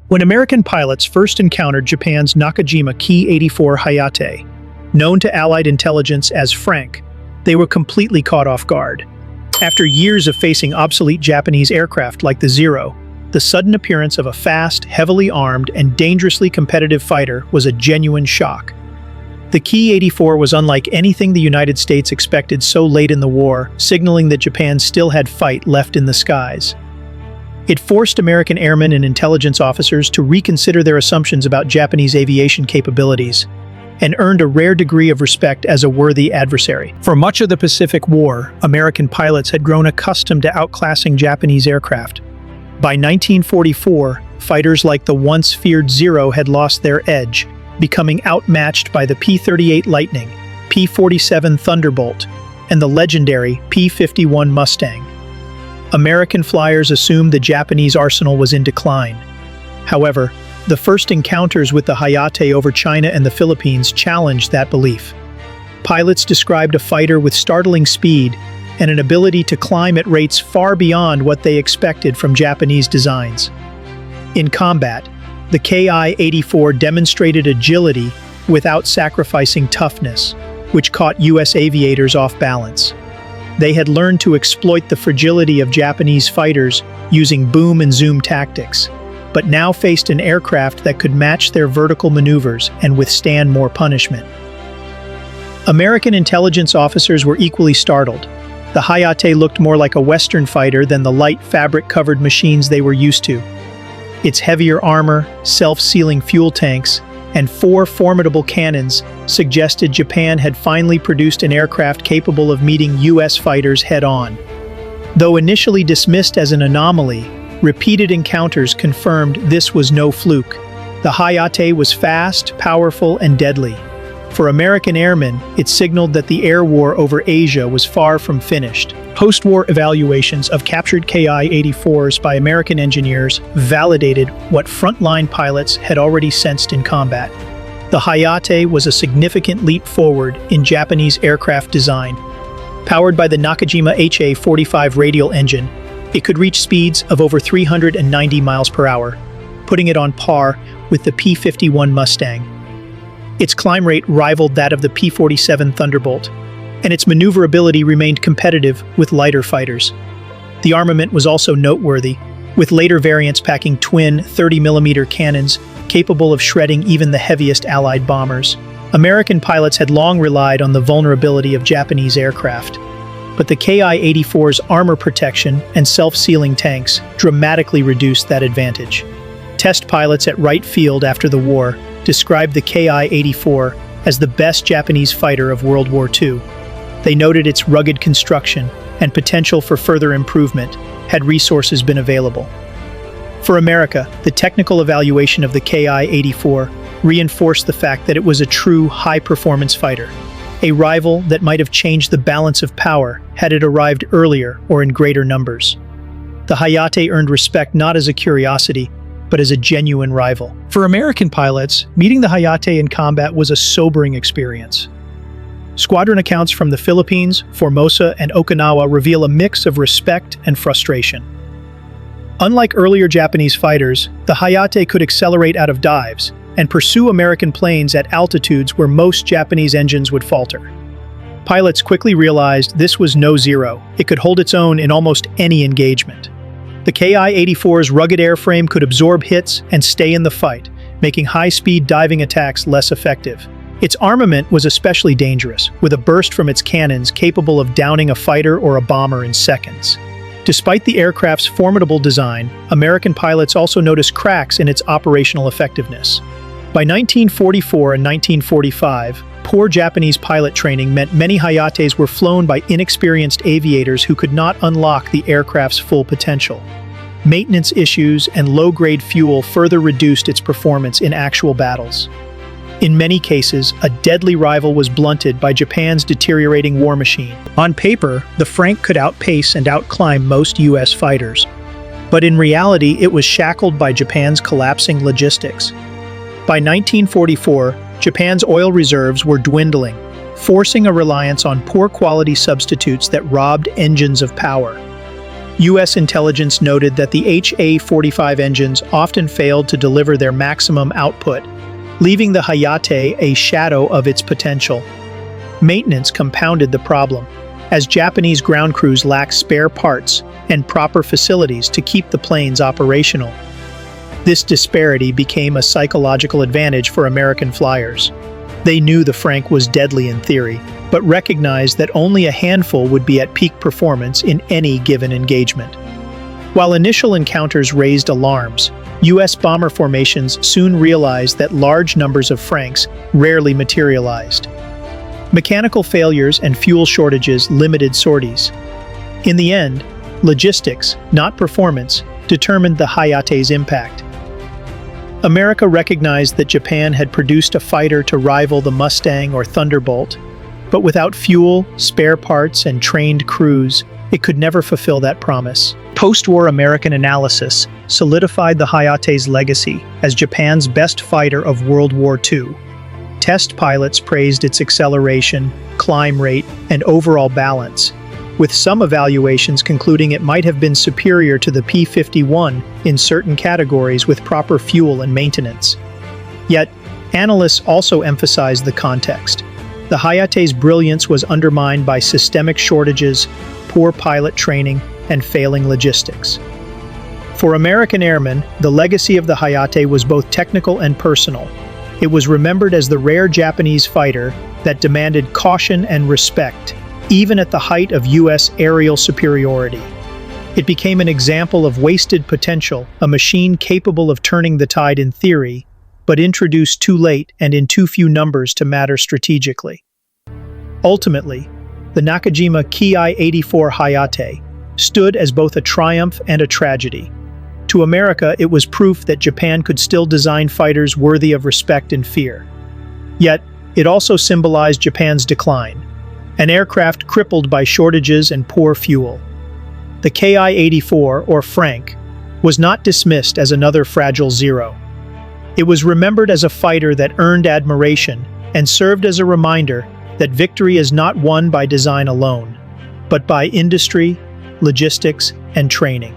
When American pilots first encountered Japan's Nakajima Ki-84 Hayate, known to Allied intelligence as Frank, they were completely caught off guard. After years of facing obsolete Japanese aircraft like the Zero, the sudden appearance of a fast, heavily armed, and dangerously competitive fighter was a genuine shock. The Ki-84 was unlike anything the United States expected so late in the war, signaling that Japan still had fight left in the skies. It forced American airmen and intelligence officers to reconsider their assumptions about Japanese aviation capabilities, and earned a rare degree of respect as a worthy adversary. For much of the Pacific War, American pilots had grown accustomed to outclassing Japanese aircraft. By 1944, fighters like the once feared Zero had lost their edge, becoming outmatched by the P-38 Lightning, P-47 Thunderbolt, and the legendary P-51 Mustang. American flyers assumed the Japanese arsenal was in decline. However, the first encounters with the Hayate over China and the Philippines challenged that belief. Pilots described a fighter with startling speed and an ability to climb at rates far beyond what they expected from Japanese designs. In combat, the Ki-84 demonstrated agility without sacrificing toughness, which caught U.S. aviators off balance. They had learned to exploit the fragility of Japanese fighters using boom and zoom tactics, but now faced an aircraft that could match their vertical maneuvers and withstand more punishment. American intelligence officers were equally startled. The Hayate looked more like a Western fighter than the light fabric-covered machines they were used to. Its heavier armor, self-sealing fuel tanks, and 4 formidable cannons suggested Japan had finally produced an aircraft capable of meeting U.S. fighters head-on. Though initially dismissed as an anomaly, repeated encounters confirmed this was no fluke. The Hayate was fast, powerful, and deadly. For American airmen, it signaled that the air war over Asia was far from finished. Post-war evaluations of captured Ki-84s by American engineers validated what frontline pilots had already sensed in combat. The Hayate was a significant leap forward in Japanese aircraft design. Powered by the Nakajima HA-45 radial engine, it could reach speeds of over 390 miles per hour, putting it on par with the P-51 Mustang. Its climb rate rivaled that of the P-47 Thunderbolt, and its maneuverability remained competitive with lighter fighters. The armament was also noteworthy, with later variants packing twin 30mm cannons capable of shredding even the heaviest Allied bombers. American pilots had long relied on the vulnerability of Japanese aircraft, but the Ki-84's armor protection and self-sealing tanks dramatically reduced that advantage. Test pilots at Wright Field after the war described the Ki-84 as the best Japanese fighter of World War II. They noted its rugged construction and potential for further improvement had resources been available. For America, the technical evaluation of the Ki-84 reinforced the fact that it was a true high-performance fighter, a rival that might have changed the balance of power had it arrived earlier or in greater numbers. The Hayate earned respect not as a curiosity, but as a genuine rival. For American pilots, meeting the Hayate in combat was a sobering experience. Squadron accounts from the Philippines, Formosa, and Okinawa reveal a mix of respect and frustration. Unlike earlier Japanese fighters, the Hayate could accelerate out of dives and pursue American planes at altitudes where most Japanese engines would falter. Pilots quickly realized this was no Zero. It could hold its own in almost any engagement. The Ki-84's rugged airframe could absorb hits and stay in the fight, making high-speed diving attacks less effective. Its armament was especially dangerous, with a burst from its cannons capable of downing a fighter or a bomber in seconds. Despite the aircraft's formidable design, American pilots also noticed cracks in its operational effectiveness. By 1944 and 1945, poor Japanese pilot training meant many Hayates were flown by inexperienced aviators who could not unlock the aircraft's full potential. Maintenance issues and low-grade fuel further reduced its performance in actual battles. In many cases, a deadly rival was blunted by Japan's deteriorating war machine. On paper, the Frank could outpace and outclimb most U.S. fighters. But in reality, it was shackled by Japan's collapsing logistics. By 1944, Japan's oil reserves were dwindling, forcing a reliance on poor quality substitutes that robbed engines of power. U.S. intelligence noted that the HA-45 engines often failed to deliver their maximum output, leaving the Hayate a shadow of its potential. Maintenance compounded the problem, as Japanese ground crews lacked spare parts and proper facilities to keep the planes operational. This disparity became a psychological advantage for American flyers. They knew the Frank was deadly in theory, but recognized that only a handful would be at peak performance in any given engagement. While initial encounters raised alarms, U.S. bomber formations soon realized that large numbers of Franks rarely materialized. Mechanical failures and fuel shortages limited sorties. In the end, logistics, not performance, determined the Hayate's impact. America recognized that Japan had produced a fighter to rival the Mustang or Thunderbolt, but without fuel, spare parts, and trained crews, it could never fulfill that promise. Post-war American analysis solidified the Hayate's legacy as Japan's best fighter of World War II. Test pilots praised its acceleration, climb rate, and overall balance, with some evaluations concluding it might have been superior to the P-51 in certain categories with proper fuel and maintenance. Yet, analysts also emphasized the context. The Hayate's brilliance was undermined by systemic shortages, poor pilot training, and failing logistics. For American airmen, the legacy of the Hayate was both technical and personal. It was remembered as the rare Japanese fighter that demanded caution and respect, even at the height of U.S. aerial superiority. It became an example of wasted potential, a machine capable of turning the tide in theory, but introduced too late and in too few numbers to matter strategically. Ultimately, the Nakajima Ki-84 Hayate stood as both a triumph and a tragedy. To America, it was proof that Japan could still design fighters worthy of respect and fear. Yet, it also symbolized Japan's decline, an aircraft crippled by shortages and poor fuel. The Ki-84, or Frank, was not dismissed as another fragile zero. It was remembered as a fighter that earned admiration and served as a reminder that victory is not won by design alone, but by industry, logistics, and training.